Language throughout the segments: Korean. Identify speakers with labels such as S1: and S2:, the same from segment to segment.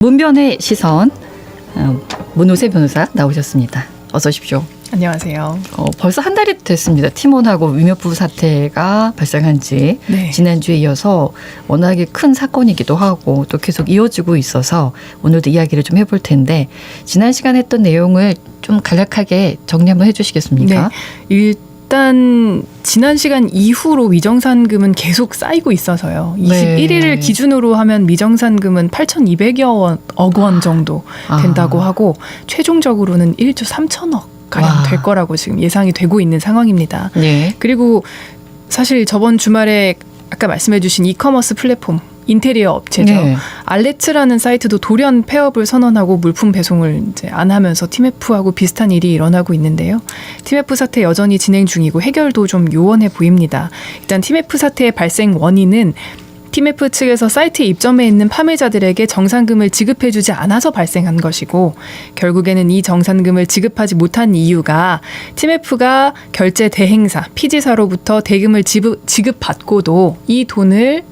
S1: 문변의 시선, 문호세 변호사 나오셨습니다. 어서 오십시오.
S2: 안녕하세요.
S1: 벌써 한 달이 됐습니다. 팀원하고 위묘부 사태가 발생한 지
S2: 네.
S1: 지난주에 이어서 워낙에 큰 사건이기도 하고 또 계속 이어지고 있어서 오늘도 이야기를 좀 해볼 텐데 지난 시간에 했던 내용을 좀 간략하게 정리 한번 해주시겠습니까?
S2: 네. 일단 지난 시간 이후로 미정산금은 계속 쌓이고 있어서요. 21일을 기준으로 하면 미정산금은 8,200여 억 원 정도 된다고 하고 최종적으로는 1조 3천억 가량 될 거라고 지금 예상이 되고 있는 상황입니다.
S1: 네.
S2: 그리고 사실 저번 주말에 아까 말씀해 주신 이커머스 플랫폼 인테리어 업체죠.
S1: 네.
S2: 알레츠라는 사이트도 돌연 폐업을 선언하고 물품 배송을 이제 안 하면서 티메프하고 비슷한 일이 일어나고 있는데요. 티메프 사태 여전히 진행 중이고 해결도 좀 요원해 보입니다. 일단 티메프 사태의 발생 원인은 티메프 측에서 사이트에 입점해 있는 판매자들에게 정산금을 지급해주지 않아서 발생한 것이고 결국에는 이 정산금을 지급하지 못한 이유가 티메프가 결제 대행사 피지사로부터 대금을 지급받고도 이 돈을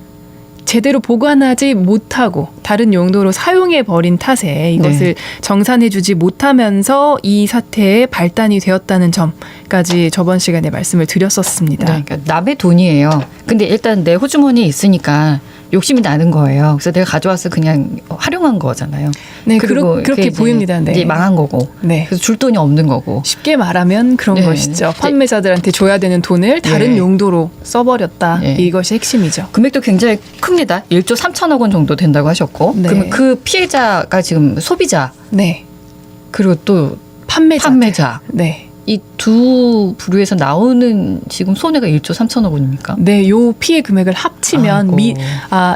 S2: 제대로 보관하지 못하고 다른 용도로 사용해버린 탓에 이것을 정산해주지 못하면서 이 사태의 발단이 되었다는 점까지 저번 시간에 말씀을 드렸었습니다.
S1: 네, 그러니까 남의 돈이에요. 근데 일단 내 호주머니에 있으니까 욕심이 나는 거예요. 그래서 내가 가져와서 그냥 활용한 거잖아요.
S2: 네,
S1: 그리고
S2: 그렇게 보입니다. 네.
S1: 이제 망한 거고.
S2: 네.
S1: 그래서 줄 돈이 없는 거고.
S2: 쉽게 말하면 그런 것이죠. 판매자들한테 줘야 되는 돈을 다른 용도로 써버렸다. 이것이 핵심이죠.
S1: 금액도 굉장히 큽니다. 1조 3천억 원 정도 된다고 하셨고.
S2: 네.
S1: 그러면 그 피해자가 지금 소비자.
S2: 네.
S1: 그리고 또 판매자.
S2: 네.
S1: 이 두 부류에서 나오는 지금 손해가 1조 3천억 원입니까?
S2: 네, 요 피해 금액을 합치면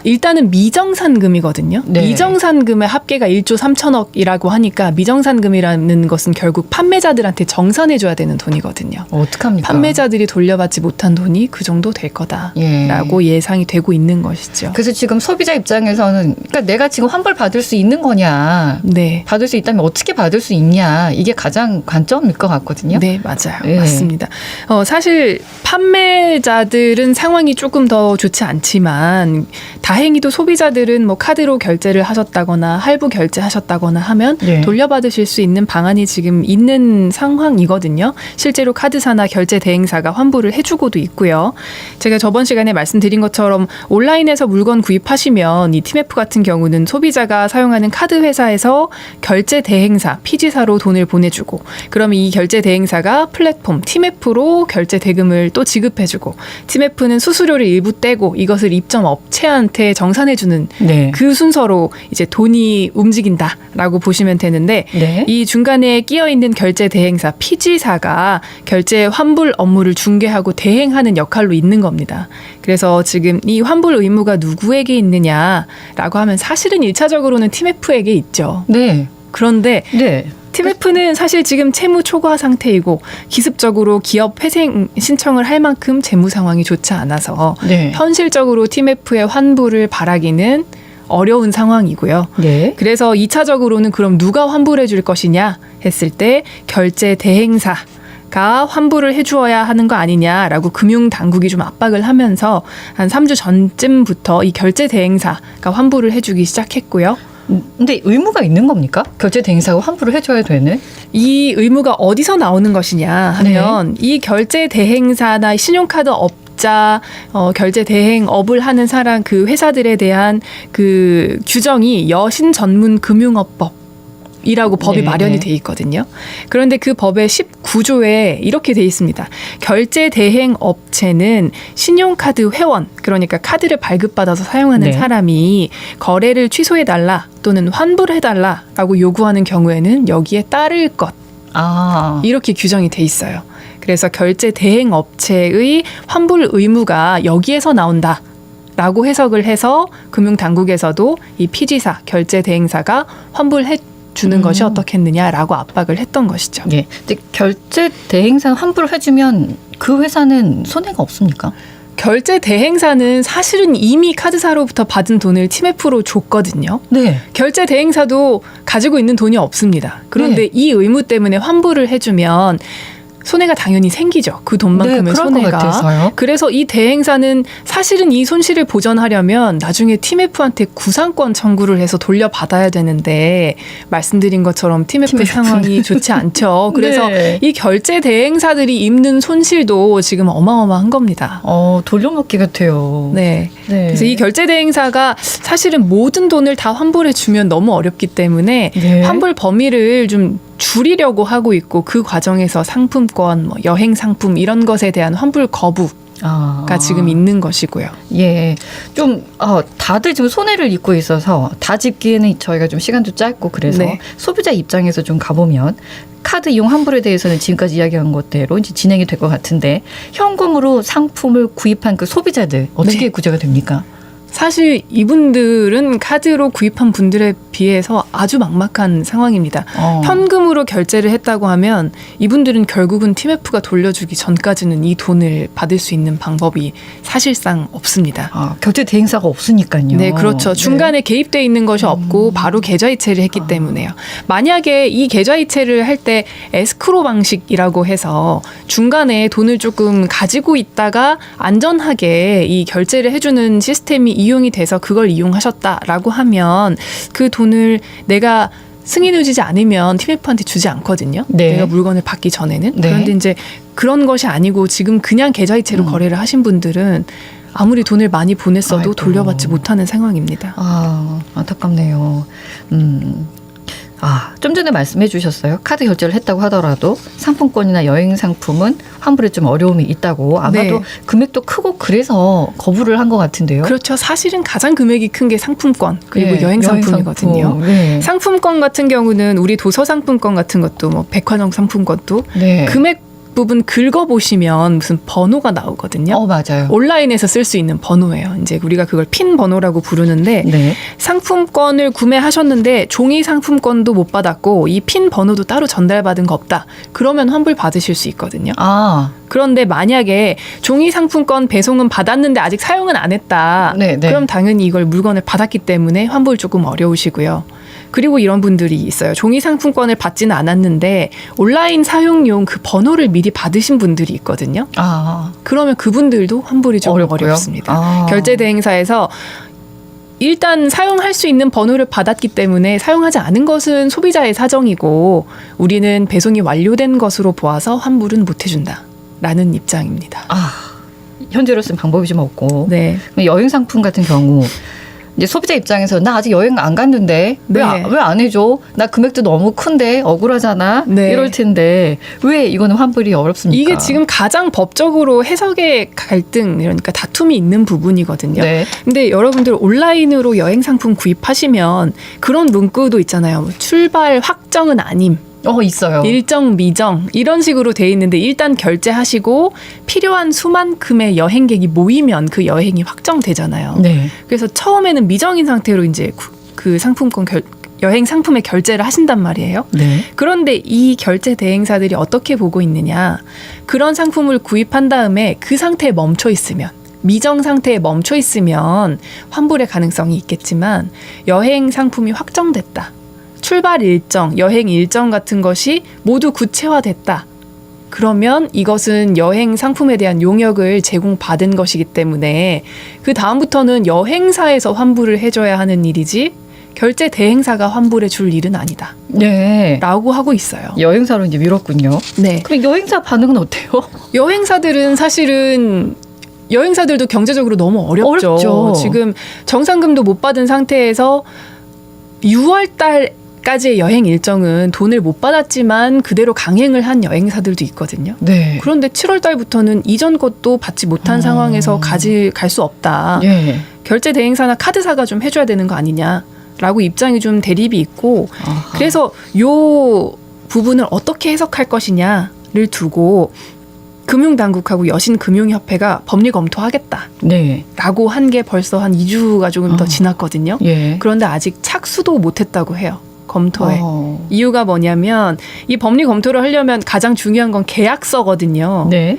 S2: 일단은 미정산금이거든요.
S1: 네.
S2: 미정산금의 합계가 1조 3천억이라고 하니까 미정산금이라는 것은 결국 판매자들한테 정산해줘야 되는 돈이거든요.
S1: 어떡합니까?
S2: 판매자들이 돌려받지 못한 돈이 그 정도 될 거다라고 예상이 되고 있는 것이죠.
S1: 그래서 지금 소비자 입장에서는 그러니까 내가 지금 환불 받을 수 있는 거냐,
S2: 네,
S1: 받을 수 있다면 어떻게 받을 수 있냐 이게 가장 관점일 것 같거든요.
S2: 네, 맞아요. 맞습니다. 사실 판매자들은 상황이 조금 더 좋지 않지만 다행히도 소비자들은 뭐 카드로 결제를 하셨다거나 할부 결제하셨다거나 하면 돌려받으실 수 있는 방안이 지금 있는 상황이거든요. 실제로 카드사나 결제 대행사가 환불을 해주고도 있고요. 제가 저번 시간에 말씀드린 것처럼 온라인에서 물건 구입하시면 이 티메프 같은 경우는 소비자가 사용하는 카드 회사에서 결제 대행사 피지사로 돈을 보내주고 그러면 이 결제 대행사가 플랫폼 티메프로 결제 대금을 또 지급해주고 티메프는 수수료를 일부 떼고 이것을 입점 업체한테 정산해주는 그 순서로 이제 돈이 움직인다라고 보시면 되는데 이 중간에 끼어 있는 결제 대행사 피지사가 결제 환불 업무를 중개하고 대행하는 역할로 있는 겁니다. 그래서 지금 이 환불 의무가 누구에게 있느냐라고 하면 사실은 1차적으로는 티메프에게 있죠. 네. 그런데 티메프는 사실 지금 채무 초과 상태이고 기습적으로 기업 회생 신청을 할 만큼 재무 상황이 좋지 않아서 현실적으로 티메프의 환불을 바라기는 어려운 상황이고요. 그래서 2차적으로는 그럼 누가 환불해 줄 것이냐 했을 때 결제 대행사가 환불을 해주어야 하는 거 아니냐라고 금융당국이 좀 압박을 하면서 한 3주 전쯤부터 이 결제 대행사가 환불을 해주기 시작했고요.
S1: 근데 의무가 있는 겁니까? 결제 대행사가 환불을 해줘야 되는?
S2: 이 의무가 어디서 나오는 것이냐 하면 이 결제 대행사나 신용카드 업자 결제 대행업을 하는 사람 그 회사들에 대한 그 규정이 여신 전문 금융업법 이라고 법이 마련이 돼 있거든요. 그런데 그 법의 19조에 이렇게 돼 있습니다. 결제 대행 업체는 신용카드 회원, 그러니까 카드를 발급받아서 사용하는 사람이 거래를 취소해달라 또는 환불해달라라고 요구하는 경우에는 여기에 따를 것. 이렇게 규정이 돼 있어요. 그래서 결제 대행 업체의 환불 의무가 여기에서 나온다. 라고 해석을 해서 금융당국에서도 이 피지사, 결제 대행사가 환불해 주는 것이 어떻겠느냐라고 압박을 했던 것이죠.
S1: 근데 결제 대행사 환불을 해주면 그 회사는 손해가 없습니까?
S2: 결제 대행사는 사실은 이미 카드사로부터 받은 돈을 티메프로 줬거든요. 결제 대행사도 가지고 있는 돈이 없습니다. 그런데 이 의무 때문에 환불을 해주면 손해가 당연히 생기죠. 그 돈만큼의
S1: 네, 그럴 것
S2: 손해가.
S1: 같아서요.
S2: 그래서 이 대행사는 사실은 이 손실을 보전하려면 나중에 TMF한테 구상권 청구를 해서 돌려받아야 되는데 말씀드린 것처럼 TMF 상황이 좋지 않죠. 그래서
S1: 네.
S2: 이 결제 대행사들이 입는 손실도 지금 어마어마한 겁니다.
S1: 돌려먹기 같아요.
S2: 네.
S1: 네.
S2: 그래서 이 결제 대행사가 사실은 모든 돈을 다 환불해 주면 너무 어렵기 때문에
S1: 네.
S2: 환불 범위를 좀 줄이려고 하고 있고 그 과정에서 상품권, 뭐 여행 상품 이런 것에 대한 환불 거부가 지금 있는 것이고요.
S1: 예, 좀 다들 지금 손해를 입고 있어서 다 짚기에는 저희가 좀 시간도 짧고 그래서
S2: 네.
S1: 소비자 입장에서 좀 가보면 카드 이용 환불에 대해서는 지금까지 이야기한 것대로 이제 진행이 될 것 같은데 현금으로 상품을 구입한 그 소비자들 어떻게
S2: 네.
S1: 구제가 됩니까?
S2: 사실 이분들은 카드로 구입한 분들에 비해서 아주 막막한 상황입니다. 현금으로 결제를 했다고 하면 이분들은 결국은 TMF가 돌려주기 전까지는 이 돈을 받을 수 있는 방법이 사실상 없습니다.
S1: 결제 대행사가 없으니까요.
S2: 네, 그렇죠. 중간에 개입돼 있는 것이 없고 바로 계좌이체를 했기 때문에요. 만약에 이 계좌이체를 할 때 에스크로 방식이라고 해서 중간에 돈을 조금 가지고 있다가 안전하게 이 결제를 해주는 시스템이 이용이 돼서 그걸 이용하셨다라고 하면 그 돈을 내가 승인해주지 않으면 TMF한테 주지 않거든요.
S1: 네.
S2: 내가 물건을 받기 전에는.
S1: 네.
S2: 그런데 이제 그런 것이 아니고 지금 그냥 계좌이체로 거래를 하신 분들은 아무리 돈을 많이 보냈어도
S1: 아이고.
S2: 돌려받지 못하는 상황입니다.
S1: 안타깝네요. 좀 전에 말씀해 주셨어요. 카드 결제를 했다고 하더라도 상품권이나 여행 상품은 환불에 좀 어려움이 있다고. 아마도
S2: 네.
S1: 금액도 크고 그래서 거부를 한 것 같은데요.
S2: 그렇죠. 사실은 가장 금액이 큰 게 상품권 그리고
S1: 네,
S2: 여행 상품이거든요.
S1: 상품. 네.
S2: 상품권 같은 경우는 우리 도서 상품권 같은 것도 뭐 백화점 상품권도
S1: 네.
S2: 금액 부분 긁어보시면 무슨 번호가 나오거든요.
S1: 맞아요.
S2: 온라인에서 쓸 수 있는 번호예요. 이제 우리가 그걸 핀 번호라고 부르는데
S1: 네.
S2: 상품권을 구매하셨는데 종이 상품권도 못 받았고 이 핀 번호도 따로 전달받은 거 없다. 그러면 환불 받으실 수 있거든요. 그런데 만약에 종이 상품권 배송은 받았는데 아직 사용은 안 했다.
S1: 네, 네.
S2: 그럼 당연히 이걸 물건을 받았기 때문에 환불 조금 어려우시고요. 그리고 이런 분들이 있어요. 종이 상품권을 받지는 않았는데 온라인 사용용 그 번호를 미리 받으신 분들이 있거든요. 그러면 그분들도 환불이 좀 어렵습니다. 결제 대행사에서 일단 사용할 수 있는 번호를 받았기 때문에 사용하지 않은 것은 소비자의 사정이고 우리는 배송이 완료된 것으로 보아서 환불은 못 해준다. 라는 입장입니다.
S1: 현재로서는 방법이 좀 없고.
S2: 네.
S1: 여행 상품 같은 경우 이제 소비자 입장에서 나 아직 여행 안 갔는데 왜 안 해줘? 나 금액도 너무 큰데 억울하잖아.
S2: 네.
S1: 이럴 텐데 왜 이거는 환불이 어렵습니까?
S2: 이게 지금 가장 법적으로 해석의 갈등, 그러니까 다툼이 있는 부분이거든요.
S1: 네.
S2: 근데 여러분들 온라인으로 여행 상품 구입하시면 그런 문구도 있잖아요. 출발 확정은 아님.
S1: 있어요.
S2: 일정 미정 이런 식으로 돼 있는데 일단 결제하시고 필요한 수만큼의 여행객이 모이면 그 여행이 확정되잖아요.
S1: 네.
S2: 그래서 처음에는 미정인 상태로 이제 그 상품권 여행 상품의 결제를 하신단 말이에요.
S1: 네.
S2: 그런데 이 결제 대행사들이 어떻게 보고 있느냐? 그런 상품을 구입한 다음에 그 상태에 멈춰 있으면 미정 상태에 멈춰 있으면 환불의 가능성이 있겠지만 여행 상품이 확정됐다. 출발 일정, 여행 일정 같은 것이 모두 구체화됐다. 그러면 이것은 여행 상품에 대한 용역을 제공받은 것이기 때문에 그 다음부터는 여행사에서 환불을 해줘야 하는 일이지 결제 대행사가 환불해 줄 일은 아니다.
S1: 네.
S2: 라고 하고 있어요.
S1: 여행사로 이제 미뤘군요.
S2: 네.
S1: 그럼 여행사 반응은 어때요?
S2: 여행사들은 사실은 여행사들도 경제적으로 너무 어렵죠. 지금 정상금도 못 받은 상태에서 6월 달까지의 여행 일정은 돈을 못 받았지만 그대로 강행을 한 여행사들도 있거든요.
S1: 네.
S2: 그런데 7월 달부터는 이전 것도 받지 못한 상황에서 갈 수 없다.
S1: 예.
S2: 결제 대행사나 카드사가 좀 해줘야 되는 거 아니냐라고 입장이 좀 대립이 있고 그래서 요 부분을 어떻게 해석할 것이냐를 두고 금융당국하고 여신금융협회가 법리 검토하겠다.
S1: 네.
S2: 라고 한 게 벌써 한 2주가 조금 더 지났거든요.
S1: 예.
S2: 그런데 아직 착수도 못했다고 해요. 검토에. 이유가 뭐냐면 이 법리 검토를 하려면 가장 중요한 건 계약서거든요.
S1: 네.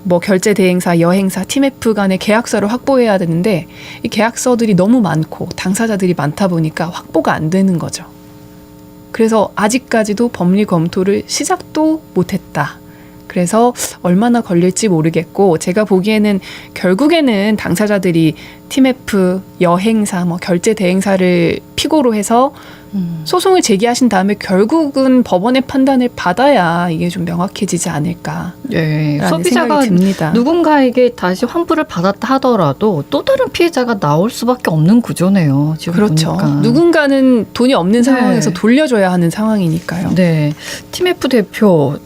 S2: 뭐 결제 대행사, 여행사, TMF 간의 계약서를 확보해야 되는데 이 계약서들이 너무 많고 당사자들이 많다 보니까 확보가 안 되는 거죠. 그래서 아직까지도 법리 검토를 시작도 못했다. 그래서 얼마나 걸릴지 모르겠고 제가 보기에는 결국에는 당사자들이 TMF, 여행사, 뭐 결제 대행사를 피고로 해서 소송을 제기하신 다음에 결국은 법원의 판단을 받아야 이게 좀 명확해지지 않을까.
S1: 네,
S2: 라는
S1: 소비자가
S2: 생각이 듭니다.
S1: 누군가에게 다시 환불을 받았다 하더라도 또 다른 피해자가 나올 수밖에 없는 구조네요. 지금
S2: 그렇죠.
S1: 보니까.
S2: 누군가는 돈이 없는
S1: 네.
S2: 상황에서 돌려줘야 하는 상황이니까요.
S1: 네, TMF 대표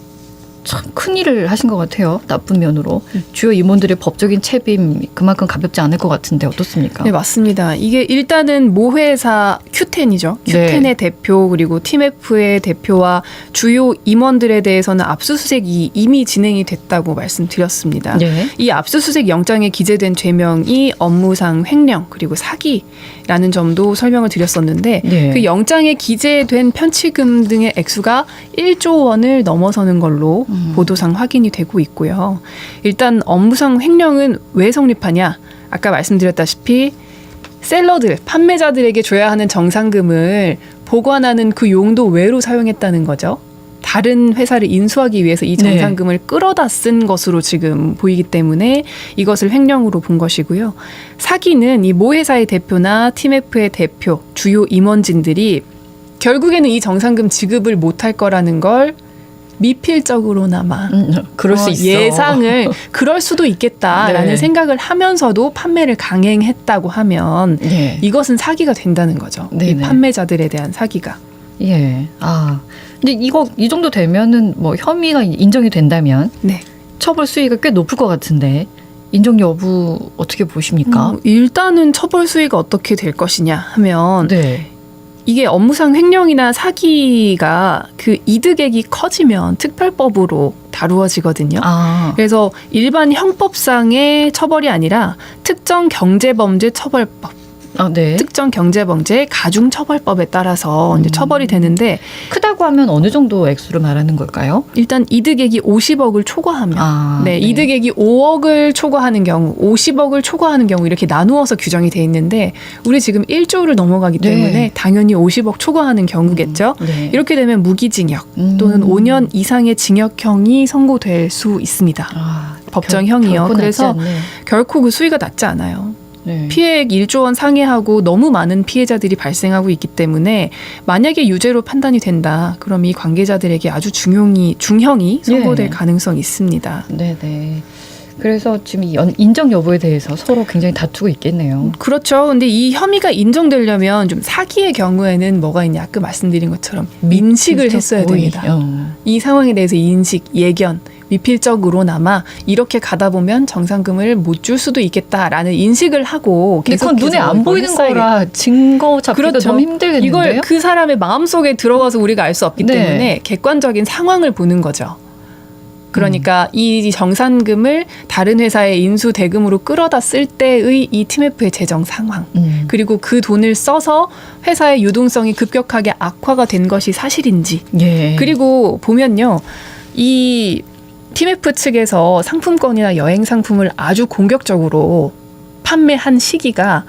S1: 참 큰일을 하신 것 같아요. 나쁜 면으로. 주요 임원들의 법적인 책임 그만큼 가볍지 않을 것 같은데 어떻습니까?
S2: 네, 맞습니다. 이게 일단은 모회사 Q10이죠.
S1: 네.
S2: Q10의 대표 그리고 TMF의 대표와 주요 임원들에 대해서는 압수수색이 이미 진행이 됐다고 말씀드렸습니다.
S1: 네.
S2: 이 압수수색 영장에 기재된 죄명이 업무상 횡령 그리고 사기라는 점도 설명을 드렸었는데
S1: 네.
S2: 그 영장에 기재된 편취금 등의 액수가 1조 원을 넘어서는 걸로 보도상 확인이 되고 있고요. 일단 업무상 횡령은 왜 성립하냐? 아까 말씀드렸다시피 셀러들, 판매자들에게 줘야 하는 정상금을 보관하는 그 용도 외로 사용했다는 거죠. 다른 회사를 인수하기 위해서 이 정상금을 끌어다 쓴 것으로 지금 보이기 때문에 이것을 횡령으로 본 것이고요. 사기는 이 모 회사의 대표나 TMF의 대표, 주요 임원진들이 결국에는 이 정상금 지급을 못할 거라는 걸 미필적으로나마
S1: 그럴 수 있어.
S2: 예상을 그럴 수도 있겠다라는
S1: 네.
S2: 생각을 하면서도 판매를 강행했다고 하면
S1: 네.
S2: 이것은 사기가 된다는 거죠. 이
S1: 네네.
S2: 판매자들에 대한 사기가.
S1: 예. 아. 근데 이 정도 되면은 뭐 혐의가 인정이 된다면
S2: 네.
S1: 처벌 수위가 꽤 높을 것 같은데 인정 여부 어떻게 보십니까?
S2: 일단은 처벌 수위가 어떻게 될 것이냐 하면
S1: 네.
S2: 이게 업무상 횡령이나 사기가 그 이득액이 커지면 특별법으로 다루어지거든요.
S1: 아.
S2: 그래서 일반 형법상의 처벌이 아니라 특정 경제범죄 처벌법,
S1: 아, 네.
S2: 특정 경제범죄 가중처벌법에 따라서 이제 처벌이 되는데
S1: 크다고 하면 어느 정도 액수를 말하는 걸까요?
S2: 일단 이득액이 50억을 초과하면
S1: 아,
S2: 네, 이득액이 5억을 초과하는 경우, 50억을 초과하는 경우 이렇게 나누어서 규정이 돼 있는데 우리 지금 1조를 넘어가기 때문에
S1: 네.
S2: 당연히 50억 초과하는 경우겠죠.
S1: 네.
S2: 이렇게 되면 무기징역 또는 5년 이상의 징역형이 선고될 수 있습니다.
S1: 아,
S2: 법정형이요.
S1: 결코
S2: 그래서
S1: 낮지 않네.
S2: 결코 그 수위가 낮지 않아요.
S1: 네.
S2: 피해액 1조 원 상회하고 너무 많은 피해자들이 발생하고 있기 때문에 만약에 유죄로 판단이 된다. 그럼 이 관계자들에게 아주 중형이 선고될
S1: 예.
S2: 가능성이 있습니다.
S1: 네네. 그래서 지금 이 인정 여부에 대해서 서로 굉장히 다투고 있겠네요.
S2: 그렇죠. 근데 이 혐의가 인정되려면 좀 사기의 경우에는 뭐가 있냐. 아까 말씀드린 것처럼 민식을 했어야 됩니다. 이 상황에 대해서 인식, 예견, 미필적으로나마 이렇게 가다 보면 정상금을 못 줄 수도 있겠다라는 인식을 하고
S1: 근데 그건 눈에
S2: 계속해서
S1: 안
S2: 이걸
S1: 보이는
S2: 했어야겠-
S1: 거라 증거 잡기가
S2: 그렇죠.
S1: 너무 힘들겠는데요?
S2: 이걸 그 사람의 마음속에 들어가서 우리가 알 수 없기
S1: 네.
S2: 때문에 객관적인 상황을 보는 거죠. 그러니까 이 정산금을 다른 회사의 인수 대금으로 끌어다 쓸 때의 이 TMF의 재정 상황 그리고 그 돈을 써서 회사의 유동성이 급격하게 악화가 된 것이 사실인지
S1: 예.
S2: 그리고 보면요 이 TMF 측에서 상품권이나 여행 상품을 아주 공격적으로 판매한 시기가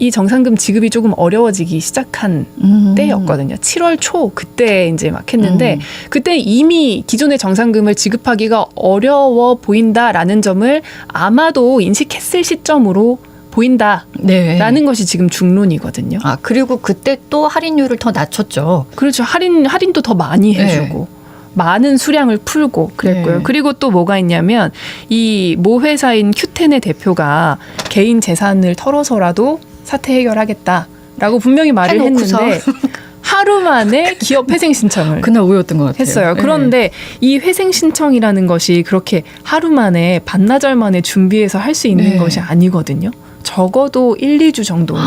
S2: 이 정상금 지급이 조금 어려워지기 시작한 때였거든요. 7월 초 그때 이제 막 했는데 그때 이미 기존의 정상금을 지급하기가 어려워 보인다라는 점을 아마도 인식했을 시점으로 보인다라는 것이 지금 중론이거든요.
S1: 아, 그리고 그때 또 할인율을 더 낮췄죠.
S2: 그렇죠. 할인도 더 많이 해주고. 많은 수량을 풀고 그랬고요.
S1: 네.
S2: 그리고 또 뭐가 있냐면 이 모 회사인 Q10의 대표가 개인 재산을 털어서라도 사태 해결하겠다라고 분명히 말을
S1: 해놓고서.
S2: 했는데 하루 만에 기업 회생 신청을
S1: 그날 오였던 것 같아요.
S2: 했어요.
S1: 네.
S2: 그런데 이 회생 신청이라는 것이 그렇게 하루 만에 반나절 만에 준비해서 할 수 있는
S1: 네.
S2: 것이 아니거든요. 적어도 1, 2주 정도는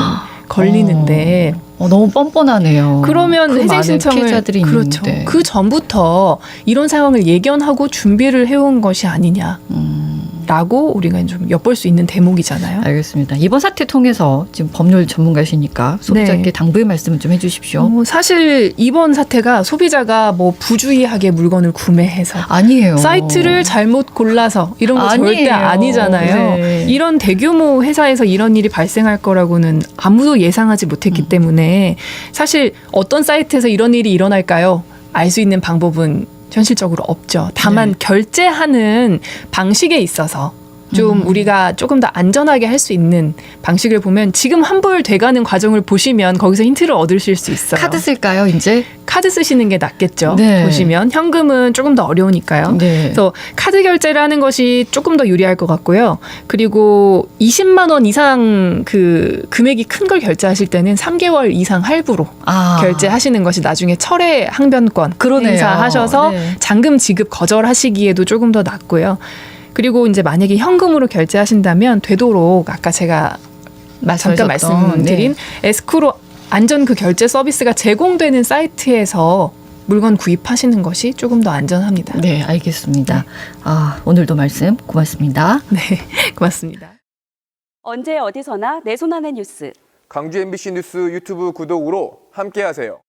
S2: 걸리는데
S1: 너무 뻔뻔하네요.
S2: 그러면
S1: 그
S2: 회생
S1: 많은
S2: 신청을
S1: 피해자들이
S2: 그렇죠.
S1: 있는데.
S2: 그 전부터 이런 상황을 예견하고 준비를 해온 것이 아니냐라고 우리가 좀 엿볼 수 있는 대목이잖아요.
S1: 알겠습니다. 이번 사태 통해서 지금 법률 전문가시니까 소비자께
S2: 네.
S1: 당부의 말씀을 좀 해주십시오.
S2: 사실 이번 사태가 소비자가 뭐 부주의하게 물건을 구매해서
S1: 아니에요.
S2: 사이트를 잘못 골라서 이런 거 절대
S1: 아니에요.
S2: 아니잖아요.
S1: 네.
S2: 이런 대규모 회사에서 이런 일이 발생할 거라고는 아무도 예상하지 못했기 때문에 사실 어떤 사이트에서 이런 일이 일어날까요? 알 수 있는 방법은 현실적으로 없죠. 다만
S1: 네.
S2: 결제하는 방식에 있어서 좀 우리가 조금 더 안전하게 할 수 있는 방식을 보면 지금 환불돼가는 과정을 보시면 거기서 힌트를 얻으실 수 있어요.
S1: 카드 쓸까요, 이제?
S2: 카드 쓰시는 게 낫겠죠.
S1: 네.
S2: 보시면 현금은 조금 더 어려우니까요.
S1: 네.
S2: 그래서 카드 결제를 하는 것이 조금 더 유리할 것 같고요. 그리고 20만 원 이상 그 금액이 큰 걸 결제하실 때는 3개월 이상 할부로 결제하시는 것이 나중에 철회 항변권
S1: 그러네요.
S2: 행사하셔서
S1: 네.
S2: 잔금 지급 거절하시기에도 조금 더 낫고요. 그리고 이제 만약에 현금으로 결제하신다면 되도록 아까 제가 잠깐 말씀드린 에스크로 안전 그 결제 서비스가 제공되는 사이트에서 물건 구입하시는 것이 조금 더 안전합니다.
S1: 네, 알겠습니다. 오늘도 말씀 고맙습니다.
S2: 네, 고맙습니다.
S3: 언제 어디서나 내 손 안의 뉴스.
S4: 광주 MBC 뉴스 유튜브 구독으로 함께하세요.